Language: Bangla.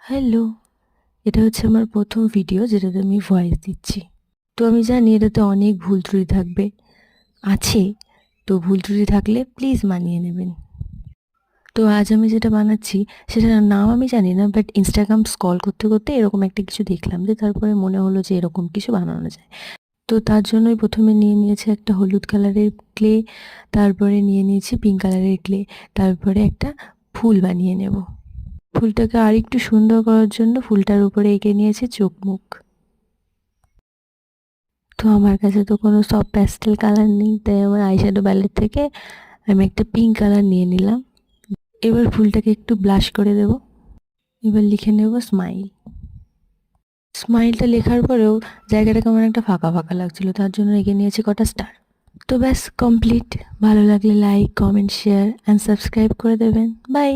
হ্যালো, এটা হচ্ছে আমার ১ম ভিডিও যেটাতে আমি ভয়েস দিচ্ছি। তো আমি জানি এটাতে অনেক ভুল ত্রুটি থাকবে। আছে, তো ভুল ত্রুটি থাকলে প্লিজ মানিয়ে নেবেন। তো আজ আমি যেটা বানাচ্ছি সেটার নাম আমি জানি না, বাট Instagram স্ক্রল করতে, করতে এরকম একটা কিছু দেখলাম, যে তারপরে মনে হলো যে এরকম কিছু বানানো যায়। তো তার জন্যই ১ম এ নিয়ে নিয়েছি একটা হলুদ কালারের ক্লে, তারপরে নিয়ে নিয়েছি পিঙ্ক কালারের ক্লে, তারপরে একটা ফুল বানিয়ে নেব। ফুলটাকে আরেকটু সুন্দর করার জন্য ফুলটার উপরে এঁকে নিয়েছি চোখ মুখ। তো আমার কাছে তো কোনো সফট প্যাস্টেল কালার নেই, তাই আমার আইশ্যাডো প্যালেট থেকে আমি একটা পিঙ্ক কালার নিয়ে নিলাম। এবার ফুলটাকে একটু ব্লাশ করে দেব। এবার লিখে নেব স্মাইল। স্মাইলটা লেখার পরেও জায়গাটা কেমন একটা ফাঁকা ফাঁকা লাগছিল, তার জন্য এঁকে নিয়েছি কটা স্টার। তো ব্যাস কমপ্লিট। ভালো লাগলে like, comment, share and subscribe করে দেবেন। বাই।